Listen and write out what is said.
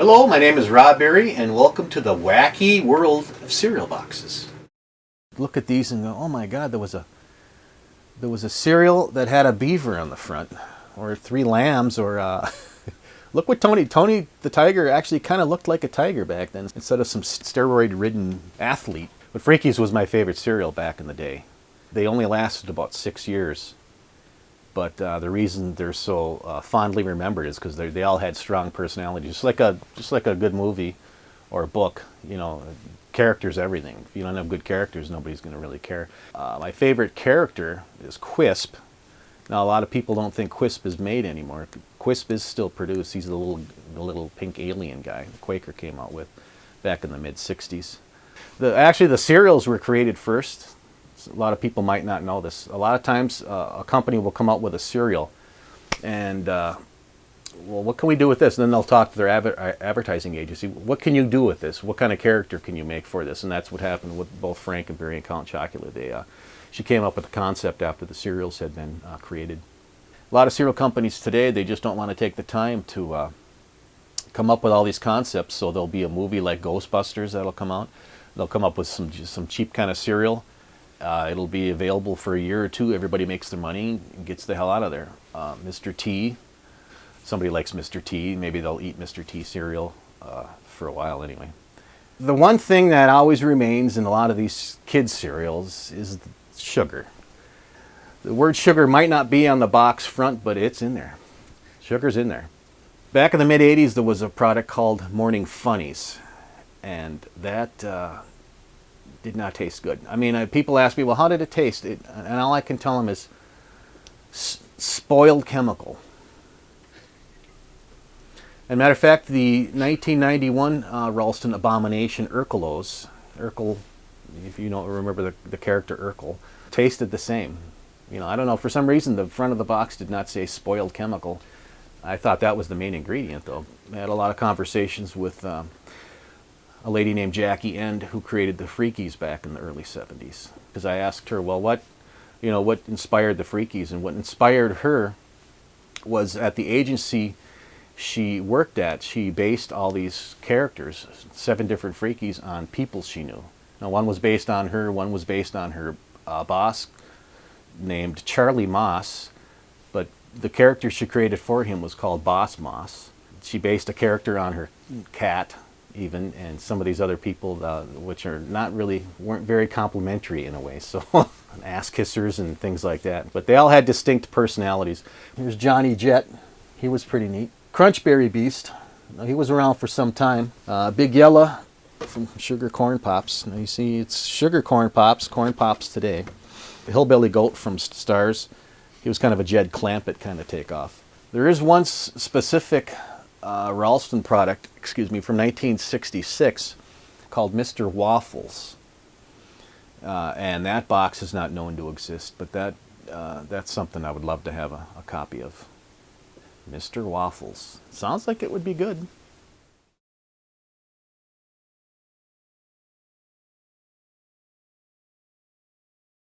Hello, my name is Robb Berry, and welcome to the wacky world of cereal boxes. Look at these and go, oh my God, there was a cereal that had a beaver on the front, or three lambs, or look what Tony the tiger actually kind of looked like a tiger back then instead of some steroid-ridden athlete. But Freakies was my favorite cereal back in the day. They only lasted about 6 years. But the reason they're so fondly remembered is because they all had strong personalities, just like a good movie or a book. You know, characters, everything. If you don't have good characters, nobody's going to really care. My favorite character is Quisp. Now, a lot of people don't think Quisp is made anymore. Quisp is still produced. He's the little pink alien guy the Quaker came out with back in the mid-'60s. Actually, the cereals were created first. A lot of people might not know this. A lot of times a company will come out with a cereal and, well, what can we do with this? And then they'll talk to their advertising agency. What can you do with this? What kind of character can you make for this? And that's what happened with both Frank and Berry and Count Chocula. She came up with the concept after the cereals had been created. A lot of cereal companies today, they just don't want to take the time to come up with all these concepts. So there'll be a movie like Ghostbusters that'll come out. They'll come up with some cheap kind of cereal. It'll be available for a year or two. Everybody makes their money and gets the hell out of there. Mr. T. Somebody likes Mr. T. Maybe they'll eat Mr. T cereal for a while anyway. The one thing that always remains in a lot of these kids' cereals is sugar. The word sugar might not be on the box front, but it's in there. Sugar's in there. Back in the mid-'80s, there was a product called Morning Funnies, and that did not taste good. I mean, people ask me, well, how did it taste? And all I can tell them is spoiled chemical. As a matter of fact, the 1991 Ralston Abomination Urkelos, Urkel, if you don't remember the character Urkel, tasted the same. You know, I don't know, for some reason the front of the box did not say spoiled chemical. I thought that was the main ingredient, though. I had a lot of conversations with a lady named Jackie End, who created the Freakies back in the early 70s. Because I asked her, well, what inspired the Freakies? And what inspired her was at the agency she worked at, she based all these characters, 7 different Freakies, on people she knew. Now, one was based on her, one was based on her boss named Charlie Moss, but the character she created for him was called Boss Moss. She based a character on her cat, even, and some of these other people, which weren't very complimentary in a way, so ass kissers and things like that. But they all had distinct personalities. Here's Johnny Jet. He was pretty neat. Crunchberry Beast. Now, he was around for some time. Big Yella from Sugar Corn Pops. Now, you see, it's Sugar Corn Pops today. The Hillbilly Goat from Stars. He was kind of a Jed Clampett kind of takeoff. There is one specific Ralston product, from 1966 called Mr. Waffles. And that box is not known to exist, but that's something I would love to have a copy of. Mr. Waffles. Sounds like it would be good.